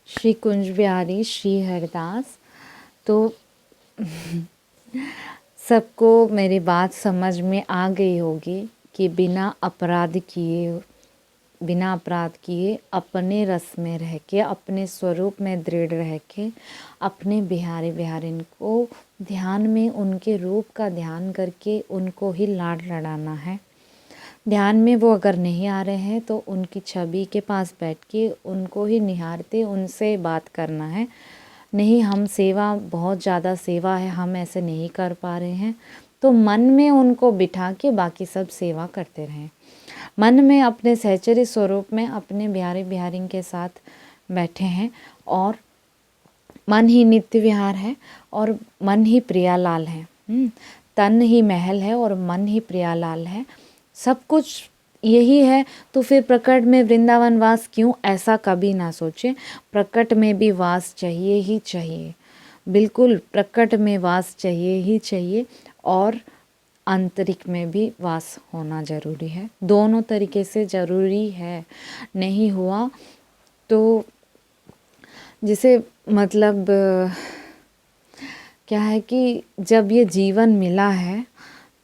श्री कुंज बिहारी श्री हरिदास। तो सबको मेरी बात समझ में आ गई होगी कि बिना अपराध किए अपने रस में रह के, अपने स्वरूप में दृढ़ रह के, अपने बिहारी बिहारिन को ध्यान में उनके रूप का ध्यान करके उनको ही लाड लड़ाना है। ध्यान में वो अगर नहीं आ रहे हैं तो उनकी छवि के पास बैठ के उनको ही निहारते उनसे बात करना है। नहीं, हम सेवा, बहुत ज़्यादा सेवा है, हम ऐसे नहीं कर पा रहे हैं, तो मन में उनको बिठा के बाकी सब सेवा करते रहें। मन में अपने सहचर्य स्वरूप में अपने बिहारी बिहारिन के साथ बैठे हैं और मन ही नित्य विहार है और मन ही प्रियालाल है। तन ही महल है और मन ही प्रियालाल है। सब कुछ यही है, तो फिर प्रकट में वृंदावन वास क्यों, ऐसा कभी ना सोचे। प्रकट में भी वास चाहिए ही चाहिए, बिल्कुल प्रकट में वास चाहिए ही चाहिए, और आंतरिक में भी वास होना ज़रूरी है। दोनों तरीके से ज़रूरी है। नहीं हुआ तो जिसे मतलब क्या है कि जब ये जीवन मिला है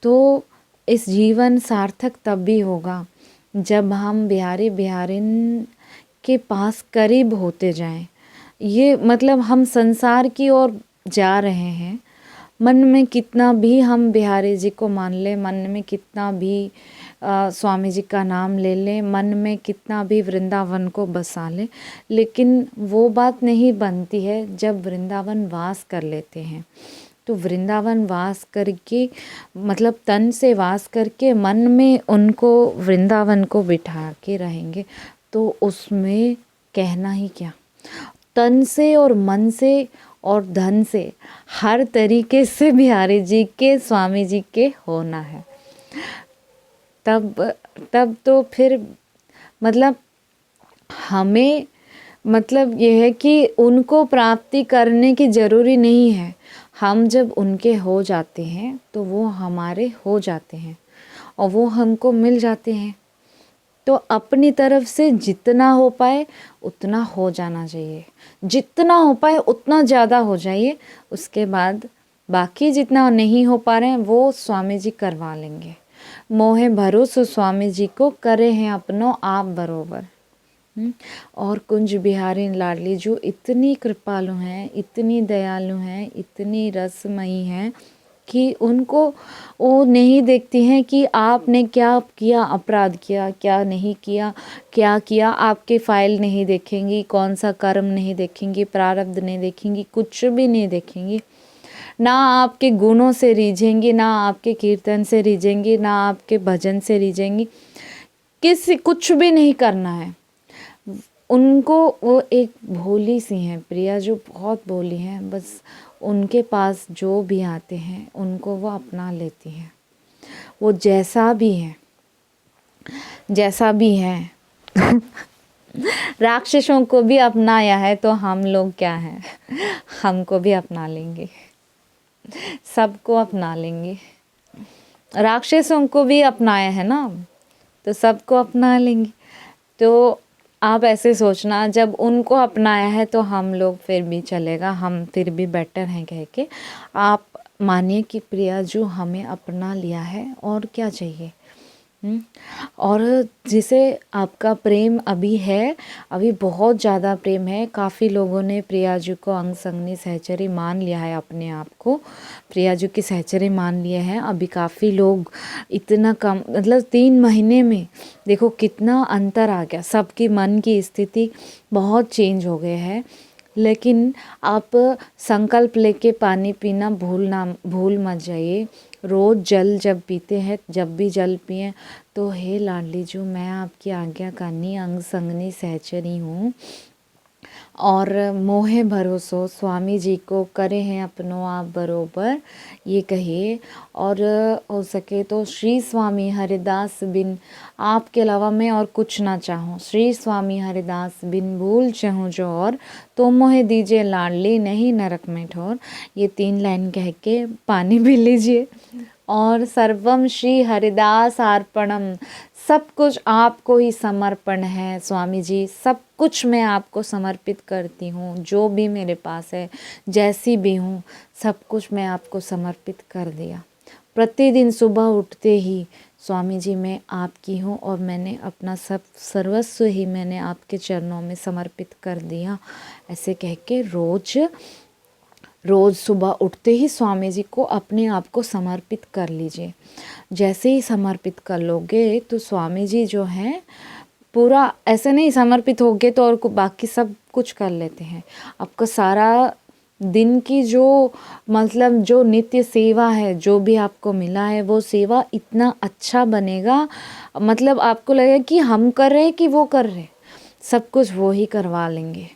तो इस जीवन सार्थक तब भी होगा जब हम बिहारी बिहारिन के पास करीब होते जाएं। ये मतलब हम संसार की ओर जा रहे हैं, मन में कितना भी हम बिहारी जी को मान लें, मन में कितना भी स्वामी जी का नाम ले लें, मन में कितना भी वृंदावन को बसा लें, लेकिन वो बात नहीं बनती है जब वृंदावन वास कर लेते हैं। तो वृंदावन वास करके मतलब तन से वास करके मन में उनको वृंदावन को बिठा के रहेंगे, तो उसमें कहना ही क्या। तन से और मन से और धन से हर तरीके से बिहारी जी के, स्वामी जी के होना है। तब तो फिर मतलब हमें मतलब ये है कि उनको प्राप्ति करने की ज़रूरी नहीं है। हम जब उनके हो जाते हैं तो वो हमारे हो जाते हैं और वो हमको मिल जाते हैं। तो अपनी तरफ से जितना हो पाए उतना हो जाना चाहिए, जितना हो पाए उतना ज़्यादा हो जाइए। उसके बाद बाकी जितना नहीं हो पा रहे हैं वो स्वामी जी करवा लेंगे। मोहे भरोसे स्वामी जी को करे हैं अपनों आप बरोबर। और कुंज बिहारी लाडली जो इतनी कृपालु हैं, इतनी दयालु हैं, इतनी रसमयी हैं कि उनको वो नहीं देखती हैं कि आपने क्या किया, अपराध किया, क्या नहीं किया, क्या किया। आपके फाइल नहीं देखेंगी, कौन सा कर्म नहीं देखेंगी, प्रारब्ध नहीं देखेंगी, कुछ भी नहीं देखेंगी। ना आपके गुणों से रीझेंगी, ना आपके कीर्तन से रीझेंगी, ना आपके भजन से रीझेंगी, कुछ भी नहीं करना है उनको। वो एक भोली सी हैं प्रिया, जो बहुत भोली हैं। बस उनके पास जो भी आते हैं उनको वो अपना लेती हैं, वो जैसा भी है, जैसा भी है। राक्षसों को भी अपनाया है तो हम लोग क्या हैं, हमको भी अपना लेंगे, सबको अपना लेंगे। राक्षसों को भी अपनाया है ना, तो सबको अपना लेंगे। तो आप ऐसे सोचना, जब उनको अपनाया है तो हम लोग फिर भी चलेगा, हम फिर भी बेटर हैं कह के आप मानिए कि प्रिया जो हमें अपना लिया है, और क्या चाहिए। और जिसे आपका प्रेम अभी है, अभी बहुत ज़्यादा प्रेम है। काफ़ी लोगों ने प्रिया जी को अंग संगनी सहचरी मान लिया है, अपने आप को प्रिया जी की सहचरी मान लिए हैं। अभी काफ़ी लोग, इतना कम मतलब 3 महीने में देखो कितना अंतर आ गया, सबकी मन की स्थिति बहुत चेंज हो गए है। लेकिन आप संकल्प लेके पानी पीना भूल मत जाइए। रोज़ जल जब पीते हैं, जब भी जल पिएं तो हे लाडली जो मैं आपकी आज्ञा करनी अंग संगनी सहचरी हूँ, और मोहे भरोसो स्वामी जी को करे हैं अपनों आप बरोबर, ये कहिए। और हो सके तो श्री स्वामी हरिदास बिन, आपके अलावा मैं और कुछ ना चाहूँ। श्री स्वामी हरिदास बिन भूल चाहूँ जो और, तो मोहे दीजिए लाडली नहीं नरक में ठोर। ये 3 लाइन कह के पानी पी लीजिए। और सर्वम श्री हरिदास अर्पणम, सब कुछ आपको ही समर्पण है स्वामी जी, सब कुछ मैं आपको समर्पित करती हूँ, जो भी मेरे पास है, जैसी भी हूँ, सब कुछ मैं आपको समर्पित कर दिया। प्रतिदिन सुबह उठते ही स्वामी जी मैं आपकी हूँ और मैंने अपना सब सर्वस्व ही मैंने आपके चरणों में समर्पित कर दिया। ऐसे कह के रोज़ सुबह उठते ही स्वामी जी को अपने आप को समर्पित कर लीजिए। जैसे ही समर्पित कर लोगे तो स्वामी जी जो हैं पूरा ऐसे नहीं समर्पित हो गए तो और बाकी सब कुछ कर लेते हैं। आपका सारा दिन की जो मतलब जो नित्य सेवा है, जो भी आपको मिला है वो सेवा इतना अच्छा बनेगा, मतलब आपको लगेगा कि हम कर रहे हैं कि वो कर रहे, सब कुछ वो ही करवा लेंगे।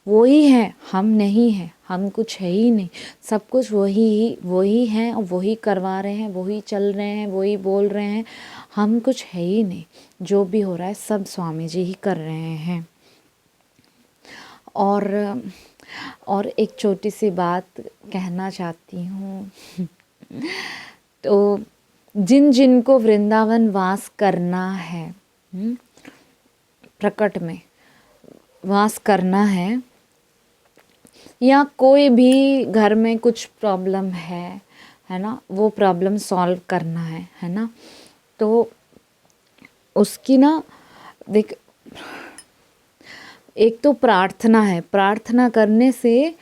वो ही है, हम नहीं हैं, हम कुछ है ही नहीं, सब कुछ वही हैं और वही करवा रहे हैं, वही चल रहे हैं, वही बोल रहे हैं, हम कुछ है ही नहीं। जो भी हो रहा है सब स्वामी जी ही कर रहे हैं। और एक छोटी सी बात कहना चाहती हूँ तो जिन जिन को वृंदावन वास करना है, प्रकट में वास करना है, या कोई भी घर में कुछ प्रॉब्लम है ना, वो प्रॉब्लम सॉल्व करना है ना, तो उसकी ना देख, एक तो प्रार्थना है, प्रार्थना करने से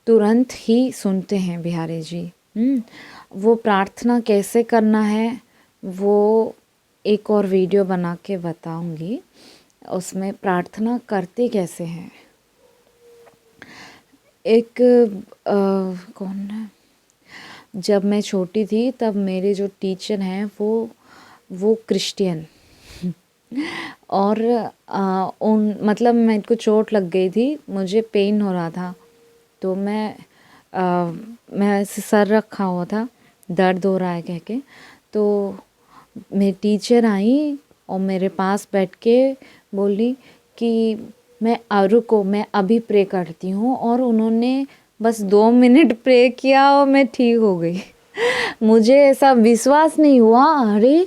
तुरंत ही सुनते हैं बिहारी जी। वो प्रार्थना कैसे करना है वो एक और वीडियो बना के बताऊंगी, उसमें प्रार्थना करते कैसे हैं। एक कौन है, जब मैं छोटी थी तब मेरे जो टीचर हैं वो क्रिश्चियन और उन मतलब मेरे को चोट लग गई थी, मुझे पेन हो रहा था, तो मैं ऐसे सर रखा हुआ था, दर्द हो रहा है कह के, तो मेरी टीचर आई और मेरे पास बैठ के बोली कि रुको मैं अभी प्रे करती हूँ, और उन्होंने बस 2 मिनट प्रे किया और मैं ठीक हो गई। मुझे ऐसा विश्वास नहीं हुआ। अरे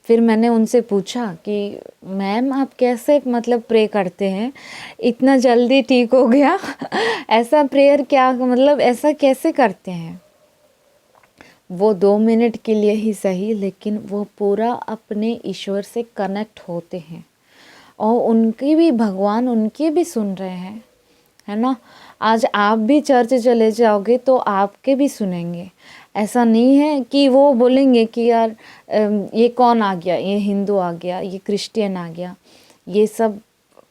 फिर मैंने उनसे पूछा कि मैम आप कैसे मतलब प्रे करते हैं, इतना जल्दी ठीक हो गया ऐसा प्रेयर क्या मतलब ऐसा कैसे करते हैं। वो 2 मिनट के लिए ही सही, लेकिन वो पूरा अपने ईश्वर से कनेक्ट होते हैं और उनकी भी भगवान उनकी भी सुन रहे हैं, है ना। आज आप भी चर्च चले जाओगे तो आपके भी सुनेंगे। ऐसा नहीं है कि वो बोलेंगे कि यार ये कौन आ गया, ये हिंदू आ गया, ये क्रिश्चियन आ गया, ये सब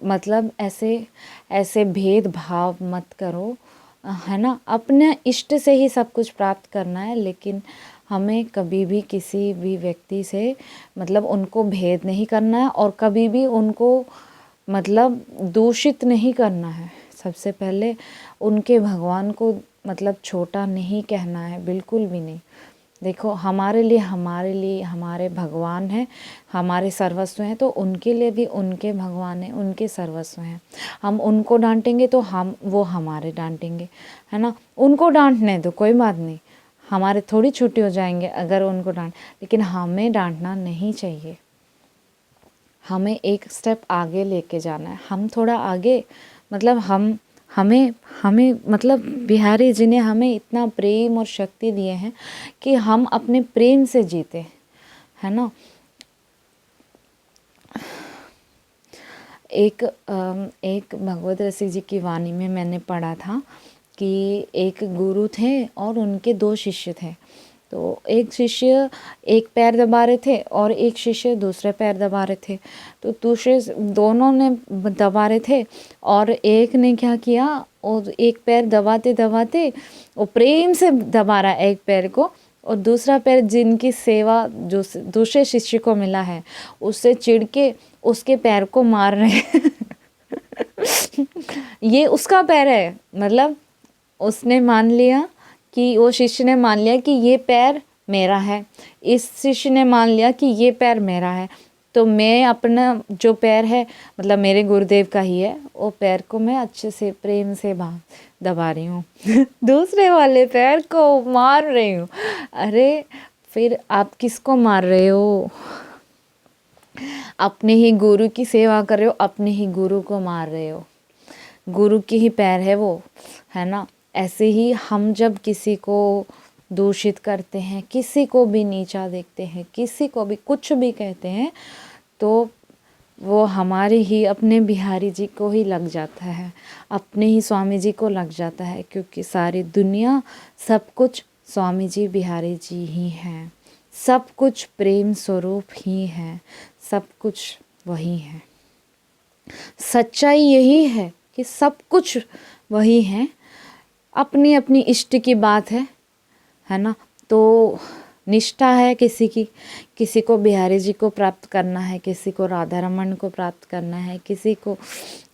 मतलब ऐसे भेदभाव मत करो, है ना। अपने इष्ट से ही सब कुछ प्राप्त करना है, लेकिन हमें कभी भी किसी भी व्यक्ति से मतलब उनको भेद नहीं करना है और कभी भी उनको मतलब दूषित नहीं करना है। सबसे पहले उनके भगवान को मतलब छोटा नहीं कहना है, बिल्कुल भी नहीं। देखो हमारे लिए हमारे भगवान हैं, हमारे सर्वस्व हैं, तो उनके लिए भी उनके भगवान हैं, उनके सर्वस्व हैं। हम उनको डांटेंगे तो वो हमारे डांटेंगे, है ना। उनको डांटने दो, कोई बात नहीं, हमारे थोड़ी छुट्टी हो जाएंगे अगर उनको लेकिन हमें डांटना नहीं चाहिए। हमें एक स्टेप आगे लेके जाना है, हम थोड़ा आगे मतलब हमें मतलब बिहारी जी ने हमें इतना प्रेम और शक्ति दिए हैं कि हम अपने प्रेम से जीते, है ना। एक भगवत रसिक जी की वाणी में मैंने पढ़ा था कि एक गुरु थे और उनके 2 शिष्य थे। तो एक शिष्य एक पैर दबा रहे थे और एक शिष्य दूसरे पैर दबा रहे थे। तो दूसरे दोनों ने दबा रहे थे और एक ने क्या किया, और एक पैर दबाते दबाते वो प्रेम से दबा रहा है एक पैर को, और दूसरा पैर जिनकी सेवा जो दूसरे शिष्य को मिला है उससे चिढ़ के उसके पैर को मार रहे हैं ये उसका पैर है, मतलब उसने मान लिया कि वो शिष्य ने मान लिया कि ये पैर मेरा है, इस शिष्य ने मान लिया कि ये पैर मेरा है, तो मैं अपना जो पैर है मतलब मेरे गुरुदेव का ही है, वो पैर को मैं अच्छे से प्रेम से दबा रही हूँ दूसरे वाले पैर को मार रही हूँ। अरे फिर आप किसको मार रहे हो? अपने ही गुरु की सेवा कर रहे हो, अपने ही गुरु को मार रहे हो। गुरु की ही पैर है वो, है ना। ऐसे ही हम जब किसी को दूषित करते हैं, किसी को भी नीचा देखते हैं, किसी को भी कुछ भी कहते हैं, तो वो हमारे ही अपने बिहारी जी को ही लग जाता है, अपने ही स्वामी जी को लग जाता है, क्योंकि सारी दुनिया सब कुछ स्वामी जी बिहारी जी ही हैं। सब कुछ प्रेम स्वरूप ही है, सब कुछ वही है। सच्चाई यही है कि सब कुछ वही है। अपनी अपनी इष्ट की बात है ना। तो निष्ठा है किसी को बिहारी जी को प्राप्त करना है, किसी को राधा रमन को प्राप्त करना है, किसी को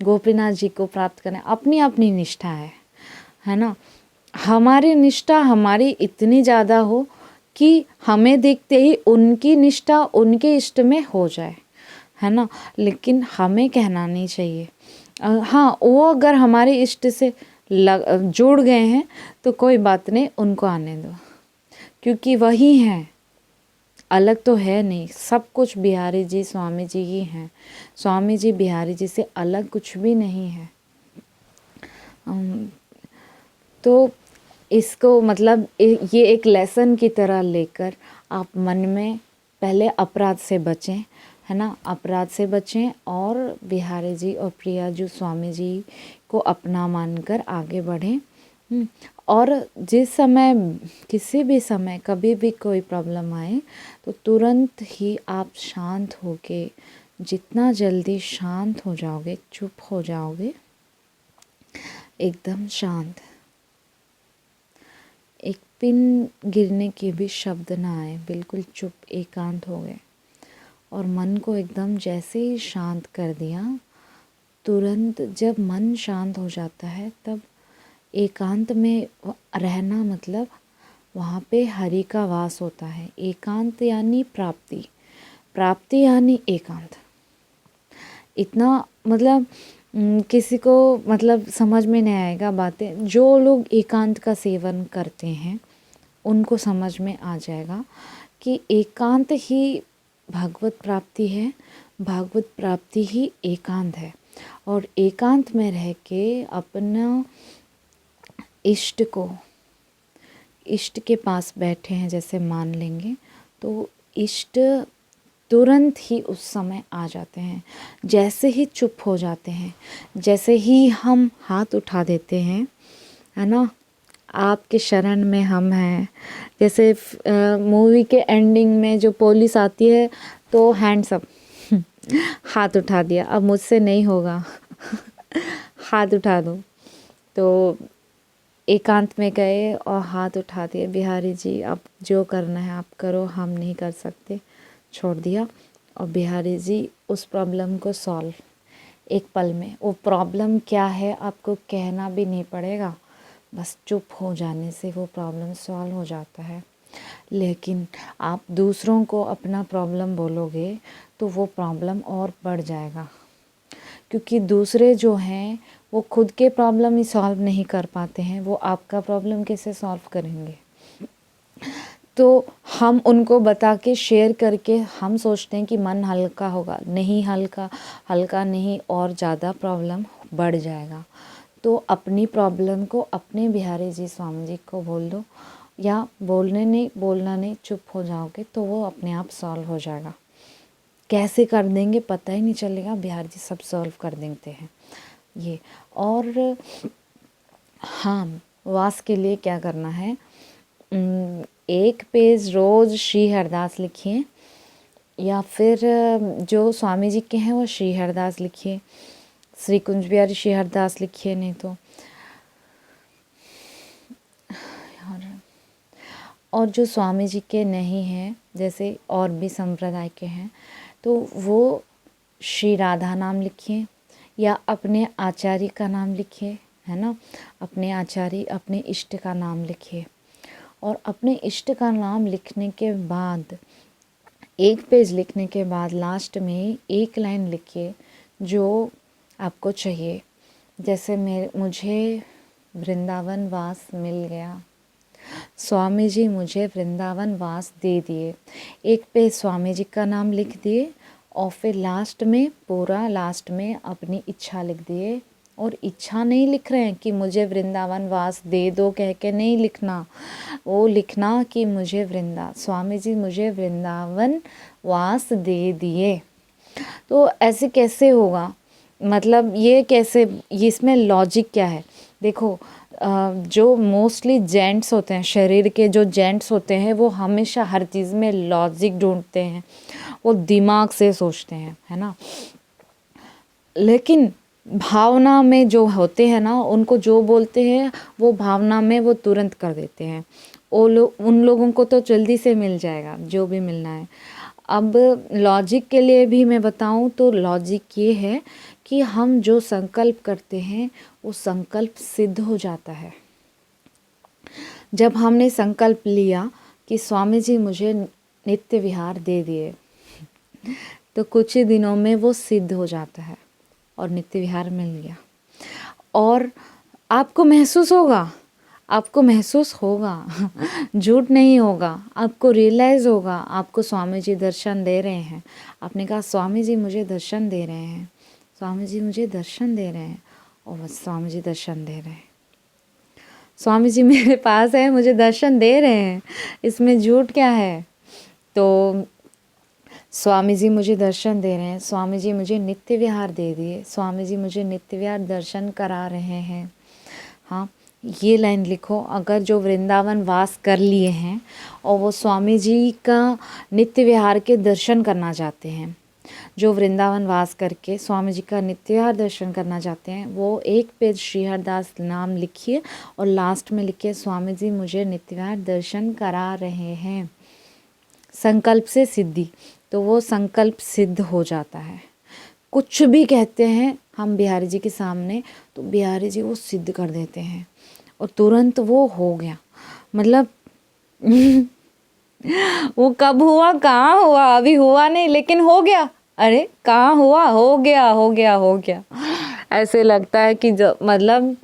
गोपीनाथ जी को प्राप्त करना है। अपनी अपनी निष्ठा है ना। हमारी निष्ठा हमारी इतनी ज़्यादा हो कि हमें देखते ही उनकी निष्ठा उनके इष्ट में हो जाए, है ना। लेकिन हमें कहना नहीं चाहिए। हाँ, वो अगर हमारे इष्ट से जुड़ गए हैं तो कोई बात नहीं, उनको आने दो, क्योंकि वही हैं, अलग तो है नहीं। सब कुछ बिहारी जी स्वामी जी ही हैं। स्वामी जी बिहारी जी से अलग कुछ भी नहीं है। तो इसको मतलब ये एक लेसन की तरह लेकर आप मन में पहले अपराध से बचें, है ना। अपराध से बचें और बिहारी जी और प्रिया जी स्वामी जी को अपना मानकर आगे बढ़ें। और जिस समय किसी भी समय कभी भी कोई प्रॉब्लम आए तो तुरंत ही आप शांत होके, जितना जल्दी शांत हो जाओगे, चुप हो जाओगे, एकदम शांत, एक पिन गिरने के भी शब्द ना आए, बिल्कुल चुप एकांत हो गए और मन को एकदम जैसे ही शांत कर दिया, तुरंत जब मन शांत हो जाता है तब एकांत में रहना मतलब वहाँ पे हरि का वास होता है। एकांत यानी प्राप्ति, प्राप्ति यानी एकांत। इतना मतलब किसी को मतलब समझ में नहीं आएगा बातें। जो लोग एकांत का सेवन करते हैं उनको समझ में आ जाएगा कि एकांत ही भागवत प्राप्ति है, भागवत प्राप्ति ही एकांत है। और एकांत में रह के अपना इष्ट को, इष्ट के पास बैठे हैं जैसे मान लेंगे, तो इष्ट तुरंत ही उस समय आ जाते हैं। जैसे ही चुप हो जाते हैं, जैसे ही हम हाथ उठा देते हैं, है ना, आपके शरण में हम हैं। जैसे मूवी के एंडिंग में जो पुलिस आती है तो हैंड्स अप, हाथ उठा दिया, अब मुझसे नहीं होगा, हाथ उठा दो। तो एकांत में गए और हाथ उठा दिए, बिहारी जी आप जो करना है आप करो, हम नहीं कर सकते, छोड़ दिया। और बिहारी जी उस प्रॉब्लम को सॉल्व एक पल में, वो प्रॉब्लम क्या है आपको कहना भी नहीं पड़ेगा, बस चुप हो जाने से वो प्रॉब्लम सॉल्व हो जाता है। लेकिन आप दूसरों को अपना प्रॉब्लम बोलोगे तो वो प्रॉब्लम और बढ़ जाएगा, क्योंकि दूसरे जो हैं वो खुद के प्रॉब्लम ही सॉल्व नहीं कर पाते हैं, वो आपका प्रॉब्लम कैसे सॉल्व करेंगे। तो हम उनको बता के शेयर करके हम सोचते हैं कि मन हल्का होगा, नहीं, हल्का नहीं, और ज़्यादा प्रॉब्लम बढ़ जाएगा। तो अपनी प्रॉब्लम को अपने बिहारी जी स्वामी जी को बोल दो, या बोलना नहीं, चुप हो जाओगे तो वो अपने आप सॉल्व हो जाएगा। कैसे कर देंगे पता ही नहीं चलेगा, बिहारी जी सब सॉल्व कर देते हैं ये। और हाँ, वास के लिए क्या करना है, एक पेज रोज़ श्री हरदास लिखिए, या फिर जो स्वामी जी के हैं वो श्री हरदास लिखिए, श्री कुंज बिहारी श्री हरदास लिखिए, नहीं तो और जो स्वामी जी के नहीं हैं, जैसे और भी संप्रदाय के हैं, तो वो श्री राधा नाम लिखिए या अपने आचार्य का नाम लिखिए, है ना। अपने आचार्य, अपने इष्ट का नाम लिखिए। और अपने इष्ट का नाम लिखने के बाद, एक पेज लिखने के बाद लास्ट में एक लाइन लिखिए जो आपको चाहिए। जैसे मुझे वृंदावन वास मिल गया, स्वामी जी मुझे वृंदावन वास दे दिए। एक पे स्वामी जी का नाम लिख दिए और फिर लास्ट में, पूरा लास्ट में अपनी इच्छा लिख दिए। और इच्छा नहीं लिख रहे हैं कि मुझे वृंदावन वास दे दो कह के नहीं लिखना, वो लिखना कि मुझे स्वामी जी मुझे वृंदावन वास दे दिए। तो ऐसे कैसे होगा, मतलब ये कैसे, इसमें लॉजिक क्या है? देखो जो मोस्टली जेंट्स होते हैं, शरीर के जो जेंट्स होते हैं, वो हमेशा हर चीज़ में लॉजिक ढूंढते हैं, वो दिमाग से सोचते हैं, है ना। लेकिन भावना में जो होते हैं ना, उनको जो बोलते हैं वो भावना में वो तुरंत कर देते हैं। उन लोगों को तो जल्दी से मिल जाएगा जो भी मिलना है। अब लॉजिक के लिए भी मैं बताऊं तो लॉजिक ये है कि हम जो संकल्प करते हैं वो संकल्प सिद्ध हो जाता है। जब हमने संकल्प लिया कि स्वामी जी मुझे नित्य विहार दे दिए, तो कुछ ही दिनों में वो सिद्ध हो जाता है और नित्य विहार मिल गया। और आपको महसूस होगा झूठ नहीं होगा, आपको रियलाइज़ होगा, आपको स्वामी जी दर्शन दे रहे हैं। आपने कहा स्वामी जी मुझे दर्शन दे रहे हैं, स्वामी जी मुझे दर्शन दे रहे हैं, और बस स्वामी जी दर्शन दे रहे हैं, स्वामी जी मेरे पास है, मुझे दर्शन दे रहे हैं, इसमें झूठ क्या है? तो स्वामी जी मुझे दर्शन दे रहे हैं, स्वामी जी मुझे नित्य विहार दे दिए, स्वामी जी मुझे नित्य विहार दर्शन करा रहे हैं। हाँ, ये लाइन लिखो। अगर जो वृंदावन वास कर लिए हैं और वो स्वामी जी का नित्य विहार के दर्शन करना चाहते हैं, जो वृंदावन वास करके स्वामी जी का नित्य विहार दर्शन करना चाहते हैं, वो एक पेज श्री हरदास नाम लिखिए और लास्ट में लिखिए स्वामी जी मुझे नित्य विहार दर्शन करा रहे हैं। संकल्प से सिद्धि, तो वो संकल्प सिद्ध हो जाता है। कुछ भी कहते हैं हम बिहारी जी के सामने, तो बिहारी जी वो सिद्ध कर देते हैं और तुरंत वो हो गया। मतलब वो कब हुआ, कहाँ हुआ, अभी हुआ नहीं, लेकिन हो गया। अरे कहाँ हुआ, हो गया हो गया हो गया। ऐसे लगता है कि जो मतलब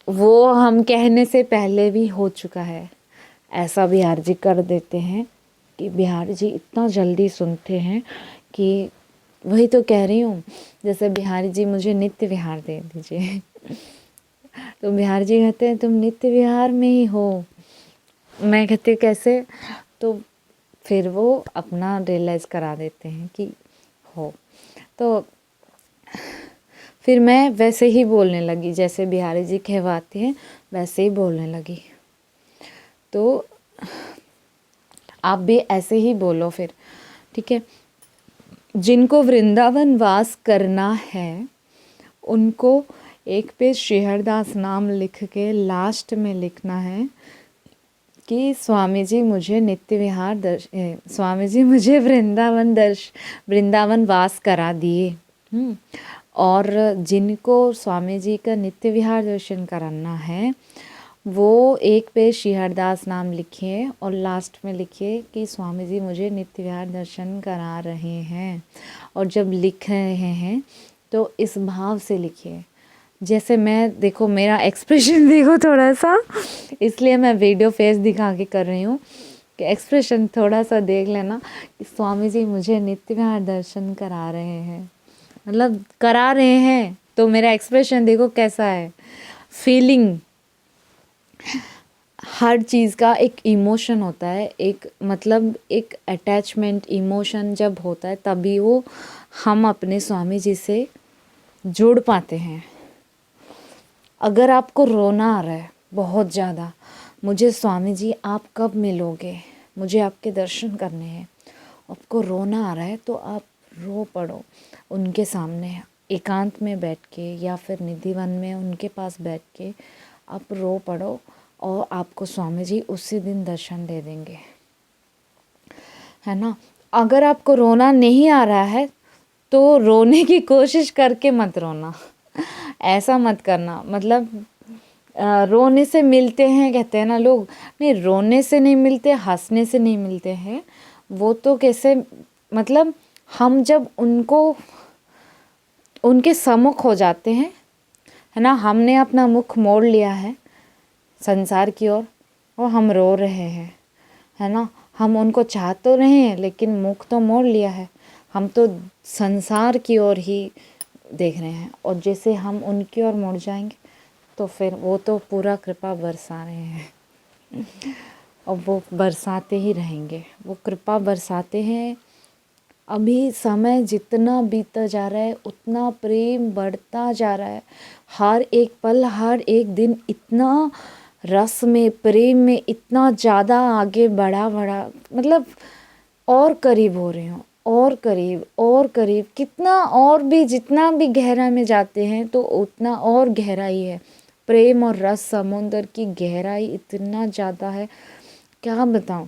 वो हम कहने से पहले भी हो चुका है। ऐसा बिहारी जी कर देते हैं कि बिहारी जी इतना जल्दी सुनते हैं कि वही तो कह रही हूँ, जैसे बिहारी जी मुझे नित्य विहार दे दीजिए तो बिहारी जी कहते हैं तुम नित्य विहार में ही हो। मैं कहती कैसे, तो फिर वो अपना रियलाइज़ करा देते हैं कि हो। तो फिर मैं वैसे ही बोलने लगी, जैसे बिहारी जी कहवाते हैं वैसे ही बोलने लगी। तो आप भी ऐसे ही बोलो फिर, ठीक है। जिनको वृंदावन वास करना है उनको एक पेज श्री हरदास नाम लिख के लास्ट में लिखना है कि स्वामी जी मुझे नित्य विहार स्वामी जी मुझे वृंदावन वास करा दिए। और जिनको स्वामी जी का नित्य विहार दर्शन कराना है वो एक पेज श्री हरदास नाम लिखिए और लास्ट में लिखिए कि स्वामी जी मुझे नित्य विहार दर्शन करा रहे हैं। और जब लिख रहे हैं तो इस भाव से लिखिए, जैसे मैं, देखो मेरा एक्सप्रेशन देखो थोड़ा सा, इसलिए मैं वीडियो फेस दिखा के कर रही हूँ कि एक्सप्रेशन थोड़ा सा देख लेना कि स्वामी जी मुझे नित्य विहार दर्शन करा रहे हैं, मतलब करा रहे हैं। तो मेरा एक्सप्रेशन देखो कैसा है, फीलिंग। हर चीज़ का एक इमोशन होता है, एक मतलब एक अटैचमेंट इमोशन जब होता है तभी वो हम अपने स्वामी जी से जुड़ पाते हैं। अगर आपको रोना आ रहा है बहुत ज़्यादा, मुझे स्वामी जी आप कब मिलोगे, मुझे आपके दर्शन करने हैं, आपको रोना आ रहा है तो आप रो पड़ो उनके सामने, एकांत में बैठ के या फिर निधिवन में उनके पास बैठ के आप रो पड़ो और आपको स्वामी जी उसी दिन दर्शन दे देंगे, है ना। अगर आपको रोना नहीं आ रहा है तो रोने की कोशिश करके मत रोना, ऐसा मत करना। मतलब रोने से मिलते हैं कहते हैं ना लोग, नहीं रोने से नहीं मिलते, हंसने से नहीं मिलते हैं। वो तो कैसे, मतलब हम जब उनके सम्मुख हो जाते हैं, है ना, हमने अपना मुख मोड़ लिया है संसार की ओर और हम रो रहे हैं, है ना, हम उनको चाह तो रहे हैं लेकिन मुख तो मोड़ लिया है, हम तो संसार की ओर ही देख रहे हैं, और जैसे हम उनकी ओर मुड़ जाएंगे तो फिर वो तो पूरा कृपा बरसा रहे हैं, और वो बरसाते ही रहेंगे, वो कृपा बरसाते हैं। अभी समय जितना बीतता जा रहा है उतना प्रेम बढ़ता जा रहा है, हर एक पल हर एक दिन इतना रस में प्रेम में इतना ज़्यादा आगे बढ़ा मतलब और करीब हो रहे हो, और करीब और करीब, कितना और भी जितना भी गहरा में जाते हैं तो उतना और गहराई है। प्रेम और रस समुंदर की गहराई इतना ज़्यादा है, क्या बताऊँ,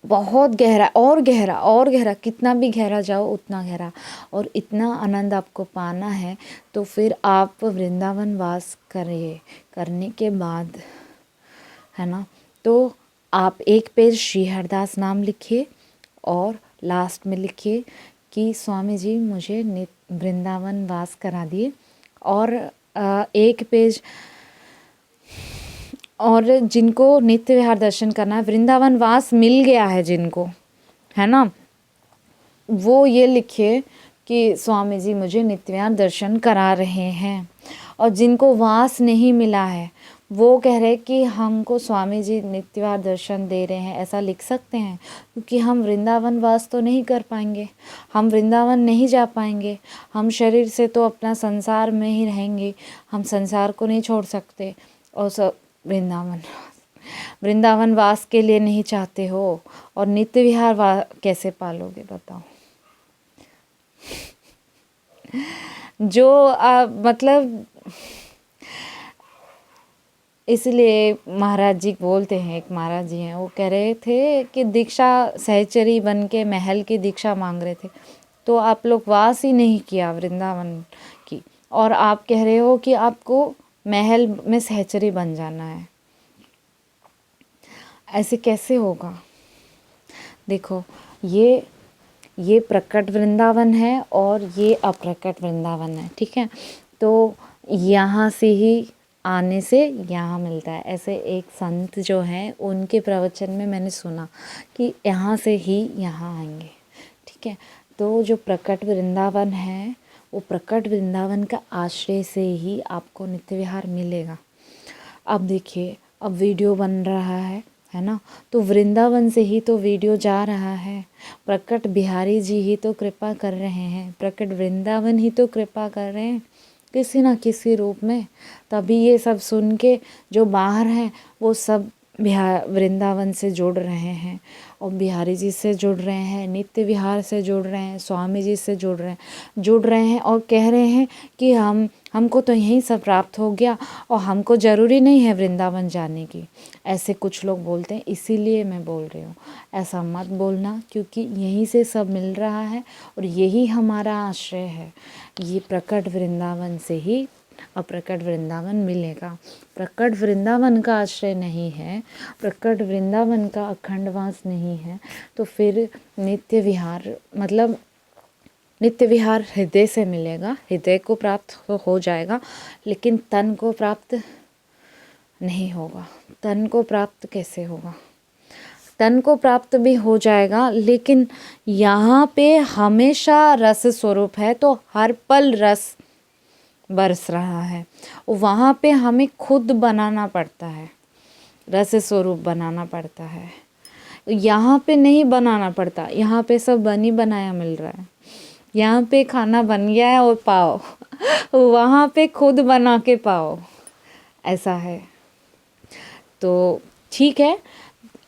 बहुत गहरा और गहरा और गहरा, कितना भी गहरा जाओ उतना गहरा। और इतना आनंद आपको पाना है तो फिर आप वृंदावन वास करिए, करने के बाद है ना, तो आप एक पेज श्री हरदास नाम लिखिए और लास्ट में लिखिए कि स्वामी जी मुझे वृंदावन वास करा दिए। और एक पेज और जिनको नित्य विहार दर्शन करना है, वृंदावन वास मिल गया है जिनको, है ना, वो ये लिखिए कि स्वामी जी मुझे नित्य विहार दर्शन करा रहे हैं। और जिनको वास नहीं मिला है वो कह रहे कि हमको स्वामी जी नित्य विहार दर्शन दे रहे हैं, ऐसा लिख सकते हैं, क्योंकि हम वृंदावन वास तो नहीं कर पाएंगे, हम वृंदावन नहीं जा पाएंगे, हम शरीर से तो अपना संसार में ही रहेंगे, हम संसार को नहीं छोड़ सकते। और सब वृंदावन वास के लिए नहीं चाहते हो और नित्य विहार कैसे पालोगे बताओ। जो मतलब इसलिए महाराज जी बोलते हैं, एक महाराज जी हैं वो कह रहे थे कि दीक्षा सहचरी बन के महल की दीक्षा मांग रहे थे, तो आप लोग वास ही नहीं किया वृंदावन की, और आप कह रहे हो कि आपको महल में सहचरी बन जाना है, ऐसे कैसे होगा। देखो ये प्रकट वृंदावन है और ये अप्रकट वृंदावन है, ठीक है, तो यहाँ से ही आने से यहाँ मिलता है। ऐसे एक संत जो हैं उनके प्रवचन में मैंने सुना कि यहाँ से ही यहाँ आएंगे, ठीक है। तो जो प्रकट वृंदावन है वो प्रकट वृंदावन का आश्रय से ही आपको नित्य विहार मिलेगा। अब देखिए, अब वीडियो बन रहा है ना, तो वृंदावन से ही तो वीडियो जा रहा है, प्रकट बिहारी जी ही तो कृपा कर रहे हैं, प्रकट वृंदावन ही तो कृपा कर रहे हैं किसी ना किसी रूप में। तभी ये सब सुन के जो बाहर हैं वो सब वृंदावन से जुड़ रहे हैं, और बिहारी जी से जुड़ रहे हैं, नित्य विहार से जुड़ रहे हैं, स्वामी जी से जुड़ रहे हैं और कह रहे हैं कि हमको तो यहीं सब प्राप्त हो गया और हमको ज़रूरी नहीं है वृंदावन जाने की। ऐसे कुछ लोग बोलते हैं, इसीलिए मैं बोल रही हूँ ऐसा मत बोलना, क्योंकि यहीं से सब मिल रहा है और यही हमारा आश्रय है। ये प्रकट वृंदावन से ही अप्रकट वृंदावन मिलेगा। प्रकट वृंदावन का आश्रय नहीं है, प्रकट वृंदावन का अखंडवास नहीं है, तो फिर नित्य विहार मतलब नित्य विहार हृदय से मिलेगा, हृदय को प्राप्त हो जाएगा, लेकिन तन को प्राप्त नहीं होगा। तन को प्राप्त कैसे होगा? तन को प्राप्त भी हो जाएगा, लेकिन यहाँ पे हमेशा रस स्वरूप है, तो हर पल रस बरस रहा है। वहाँ पे हमें खुद बनाना पड़ता है, रस स्वरूप बनाना पड़ता है। यहाँ पे नहीं बनाना पड़ता, यहाँ पे सब बनी बनाया मिल रहा है, यहाँ पे खाना बन गया है और पाओ वहाँ पे खुद बना के पाओ, ऐसा है। तो ठीक है,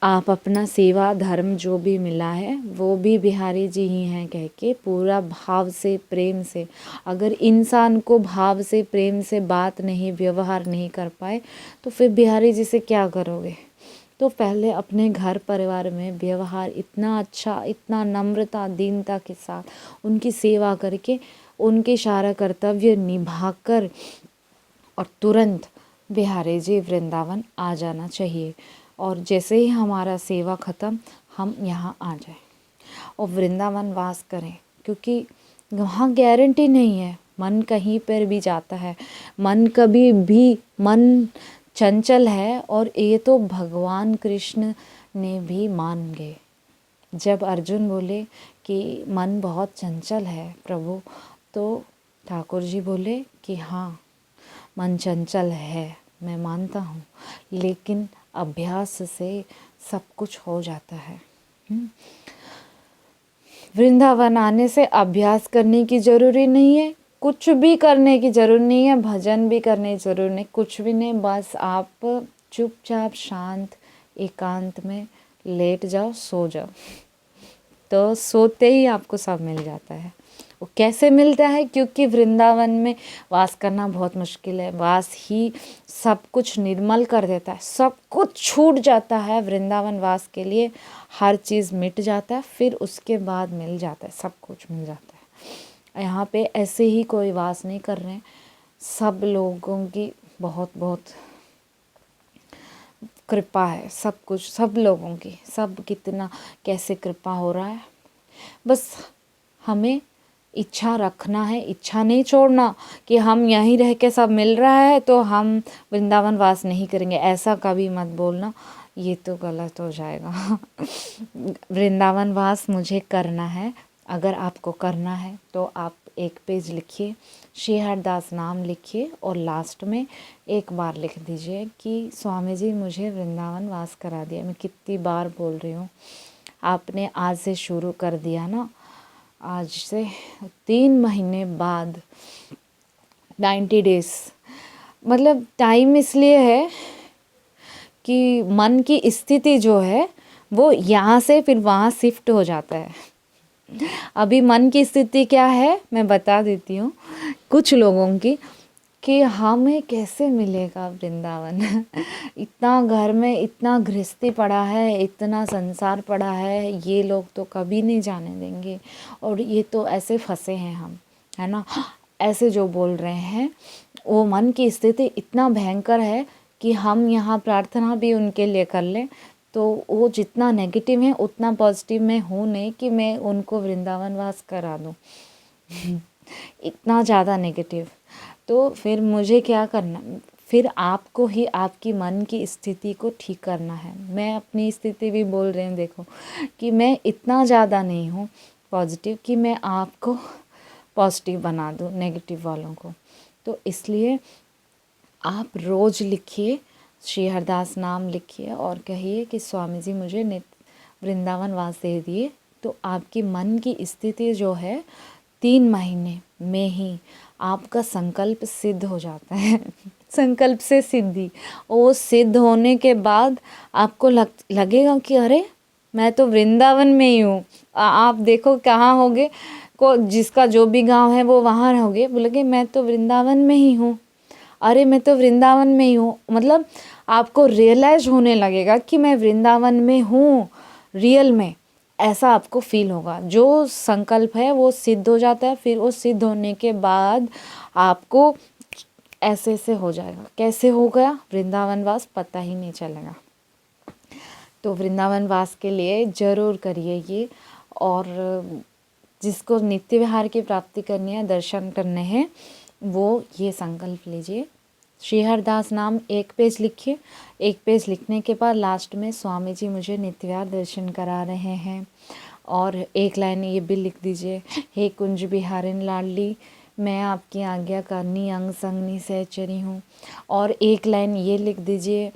आप अपना सेवा धर्म जो भी मिला है वो भी बिहारी जी ही हैं कह के पूरा भाव से प्रेम से, अगर इंसान को भाव से प्रेम से बात नहीं व्यवहार नहीं कर पाए तो फिर बिहारी जी से क्या करोगे। तो पहले अपने घर परिवार में व्यवहार इतना अच्छा, इतना नम्रता दीनता के साथ उनकी सेवा करके उनके सारा कर्तव्य निभाकर और तुरंत बिहारी जी वृंदावन आ जाना चाहिए। और जैसे ही हमारा सेवा ख़त्म हम यहाँ आ जाएं और वृंदावन वास करें, क्योंकि वहाँ गारंटी नहीं है, मन कहीं पर भी जाता है, मन कभी भी मन चंचल है, और ये तो भगवान कृष्ण ने भी मान गए। जब अर्जुन बोले कि मन बहुत चंचल है प्रभु। तो ठाकुर जी बोले कि हाँ, मन चंचल है, मैं मानता हूँ, लेकिन अभ्यास से सब कुछ हो जाता है। वृंदावन आने से अभ्यास करने की ज़रूरी नहीं है, कुछ भी करने की ज़रूरत नहीं है, भजन भी करने की ज़रूरत नहीं, कुछ भी नहीं। बस आप चुपचाप शांत एकांत में लेट जाओ, सो जाओ, तो सोते ही आपको सब मिल जाता है। वो कैसे मिलता है? क्योंकि वृंदावन में वास करना बहुत मुश्किल है। वास ही सब कुछ निर्मल कर देता है, सब कुछ छूट जाता है वृंदावन वास के लिए, हर चीज़ मिट जाता है, फिर उसके बाद मिल जाता है, सब कुछ मिल जाता है। यहाँ पे ऐसे ही कोई वास नहीं कर रहे हैं, सब लोगों की बहुत बहुत कृपा है, सब कुछ सब लोगों की, सब कितना कैसे कृपा हो रहा है। बस हमें इच्छा रखना है, इच्छा नहीं छोड़ना कि हम यहीं रह के सब मिल रहा है तो हम वृंदावन वास नहीं करेंगे, ऐसा कभी मत बोलना, ये तो गलत हो जाएगा। वृंदावन वास मुझे करना है। अगर आपको करना है तो आप एक पेज लिखिए, श्री हरदास नाम लिखिए और लास्ट में एक बार लिख दीजिए कि स्वामी जी मुझे वृंदावन वास करा दिया। मैं कितनी बार बोल रही हूँ, आपने आज से शुरू कर दिया ना, आज से 3 महीने बाद 90 डेज़, मतलब टाइम इसलिए है कि मन की स्थिति जो है वो यहाँ से फिर वहाँ शिफ्ट हो जाता है। अभी मन की स्थिति क्या है मैं बता देती हूँ कुछ लोगों की, कि हमें कैसे मिलेगा वृंदावन। इतना घर में इतना गृहस्थी पड़ा है, इतना संसार पड़ा है, ये लोग तो कभी नहीं जाने देंगे, और ये तो ऐसे फंसे हैं हम, है ना, ऐसे जो बोल रहे हैं। वो मन की स्थिति इतना भयंकर है कि हम यहाँ प्रार्थना भी उनके लिए कर लें तो वो जितना नेगेटिव है उतना पॉजिटिव में हूँ नहीं कि मैं उनको वृंदावन वास करा दूँ। इतना ज़्यादा नेगेटिव। तो फिर मुझे क्या करना, फिर आपको ही आपकी मन की स्थिति को ठीक करना है। मैं अपनी स्थिति भी बोल रही हूँ, देखो कि मैं इतना ज़्यादा नहीं हूँ पॉजिटिव कि मैं आपको पॉजिटिव बना दूँ नेगेटिव वालों को। तो इसलिए आप रोज़ लिखिए, श्री हरदास नाम लिखिए और कहिए कि स्वामी जी मुझे वृंदावन वास दे दिए। तो आपकी मन की स्थिति जो है 3 महीने में ही आपका संकल्प सिद्ध हो जाता है। संकल्प से सिद्धि, वो सिद्ध होने के बाद आपको लगेगा कि अरे मैं तो वृंदावन में ही हूँ। आप देखो कहाँ होगे, को जिसका जो भी गांव है वो वहाँ रहोगे, बोलोगे मैं तो वृंदावन में ही हूँ, अरे मैं तो वृंदावन में ही हूँ। मतलब आपको रियलाइज होने लगेगा कि मैं वृंदावन में हूँ रियल में, ऐसा आपको फील होगा। जो संकल्प है वो सिद्ध हो जाता है, फिर वो सिद्ध होने के बाद आपको ऐसे ऐसे हो जाएगा। कैसे हो गया वृंदावन वास पता ही नहीं चलेगा। तो वृंदावन वास के लिए ज़रूर करिए ये, और जिसको नित्य विहार की प्राप्ति करनी है, दर्शन करने हैं, वो ये संकल्प लीजिए। श्री हरदास नाम एक पेज लिखिए, एक पेज लिखने के बाद लास्ट में स्वामी जी मुझे नित्य विहार दर्शन करा रहे हैं, और एक लाइन ये भी लिख दीजिए, हे कुंज बिहारिन लाडली मैं आपकी आज्ञा करनी अंग संगनी सहचरी हूँ। और एक लाइन ये लिख दीजिए,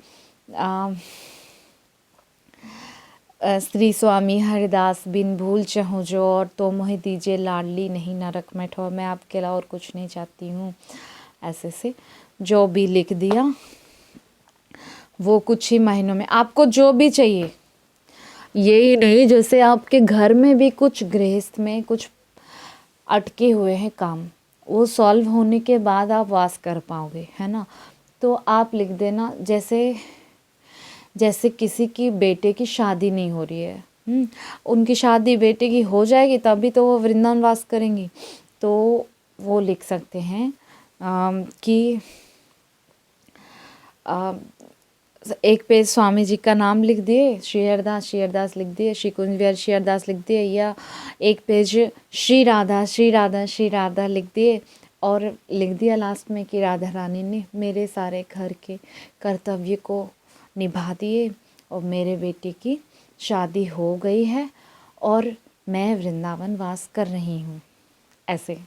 श्री स्वामी हरिदास बिन भूल चहूँ जो और तो मोहि दीजिए लाडली नहीं नरक में ठोर, मैं आपके अलावा और कुछ नहीं चाहती हूँ। ऐसे से जो भी लिख दिया वो कुछ ही महीनों में आपको जो भी चाहिए, यही नहीं जैसे आपके घर में भी कुछ गृहस्थ में कुछ अटके हुए हैं काम, वो सॉल्व होने के बाद आप वास कर पाओगे, है ना। तो आप लिख देना, जैसे किसी की बेटे की शादी नहीं हो रही है, उनकी शादी बेटे की हो जाएगी तभी तो वो वृंदावन वास करेंगी। तो वो लिख सकते हैं कि एक पेज स्वामी जी का नाम लिख दिए, श्री हरदास लिख दिए, श्री कुंज बिहारी श्री हरदास लिख दिए, या एक पेज श्री राधा लिख दिए, और लिख दिया लास्ट में कि राधा रानी ने मेरे सारे घर के कर्तव्य को निभा दिए और मेरे बेटे की शादी हो गई है, और मैं वृंदावन वास कर रही हूँ। ऐसे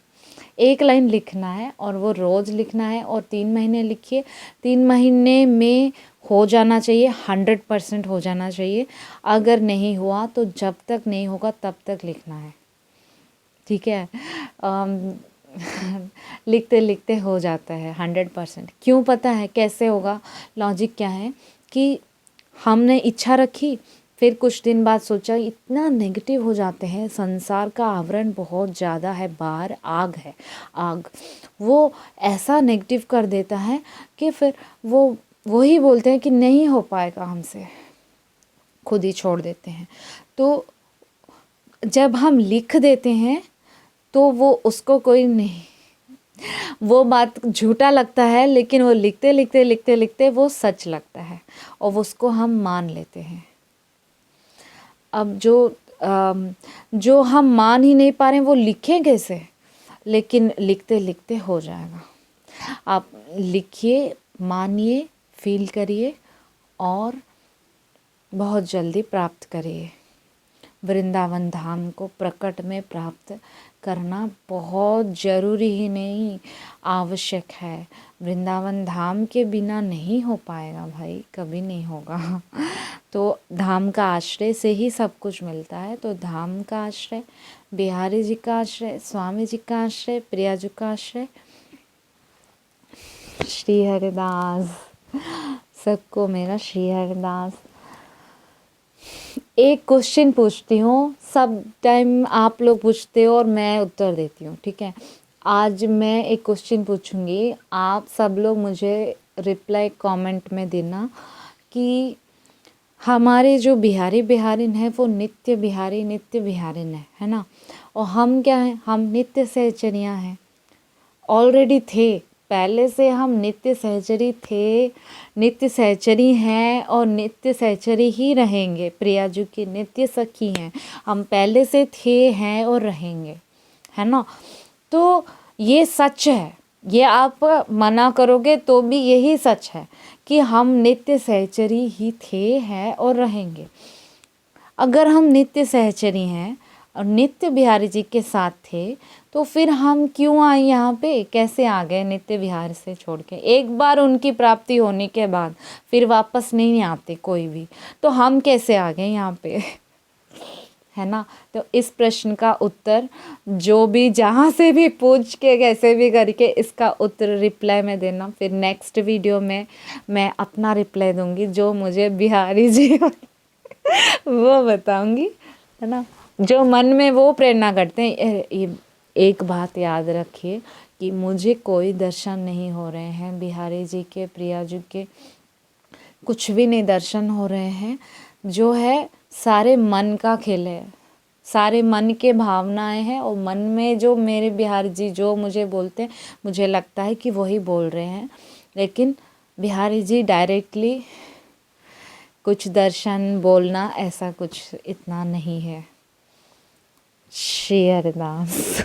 एक लाइन लिखना है और वो रोज़ लिखना है और 3 महीने लिखिए। 3 महीने में हो जाना चाहिए, 100% हो जाना चाहिए। अगर नहीं हुआ तो जब तक नहीं होगा तब तक लिखना है, ठीक है। लिखते लिखते हो जाता है 100%। क्यों पता है कैसे होगा? लॉजिक क्या है कि हमने इच्छा रखी, फिर कुछ दिन बाद सोचा, इतना नेगेटिव हो जाते हैं। संसार का आवरण बहुत ज़्यादा है, बाहर आग है, आग वो ऐसा नेगेटिव कर देता है कि फिर वही बोलते हैं कि नहीं हो पाएगा हमसे, खुद ही छोड़ देते हैं। तो जब हम लिख देते हैं तो वो उसको कोई नहीं, वो बात झूठा लगता है, लेकिन वो लिखते लिखते लिखते लिखते वो सच लगता है और उसको हम मान लेते हैं। अब जो हम मान ही नहीं पा रहे हैं वो लिखें कैसे? लेकिन लिखते लिखते हो जाएगा। आप लिखिए, मानिए, फील करिए और बहुत जल्दी प्राप्त करिए। वृंदावन धाम को प्रकट में प्राप्त करना बहुत ज़रूरी ही नहीं, आवश्यक है। वृंदावन धाम के बिना नहीं हो पाएगा भाई, कभी नहीं होगा। तो धाम का आश्रय से ही सब कुछ मिलता है। तो धाम का आश्रय, बिहारी जी का आश्रय, स्वामी जी का आश्रय, प्रिया जी का आश्रय, श्री हरिदास, सबको मेरा श्री हरिदास। एक क्वेश्चन पूछती हूँ, सब टाइम आप लोग पूछते हो और मैं उत्तर देती हूँ, ठीक है। आज मैं एक क्वेश्चन पूछूंगी, आप सब लोग मुझे रिप्लाई कमेंट में देना कि हमारे जो बिहारी बिहारिन है वो नित्य बिहारिन है ना। और हम क्या हैं? हम नित्य सहचरियाँ हैं, ऑलरेडी थे, पहले से हम नित्य सहचरी थे, नित्य सहचरी हैं और नित्य सहचरी ही रहेंगे। प्रिया जी की नित्य सखी हैं, हम पहले से थे, हैं और रहेंगे, है ना। तो ये सच है, ये आप मना करोगे तो भी यही सच है कि हम नित्य सहचरी ही थे, हैं और रहेंगे। अगर हम नित्य सहचरी हैं और नित्य बिहारी जी के साथ थे तो फिर हम क्यों आए यहाँ पे? कैसे आ गए नित्य बिहारी से छोड़ के? एक बार उनकी प्राप्ति होने के बाद फिर वापस नहीं आते कोई भी, तो हम कैसे आ गए यहाँ पे? है ना। तो इस प्रश्न का उत्तर जो भी जहाँ से भी पूछ के कैसे भी करके इसका उत्तर रिप्लाई में देना। फिर नेक्स्ट वीडियो में मैं अपना रिप्लाई दूंगी, जो मुझे बिहारी जी वो बताऊंगी, है ना। जो मन में वो प्रेरणा करते हैं। एक बात याद रखिए कि मुझे कोई दर्शन नहीं हो रहे हैं, बिहारी जी के, प्रिया जी के कुछ भी नहीं दर्शन हो रहे हैं। जो है सारे मन का खेल है, सारे मन के भावनाएं हैं और मन में जो मेरे बिहारी जी जो मुझे बोलते हैं, मुझे लगता है कि वही बोल रहे हैं, लेकिन बिहारी जी डायरेक्टली कुछ दर्शन बोलना ऐसा कुछ इतना नहीं है। श्री हरिदास।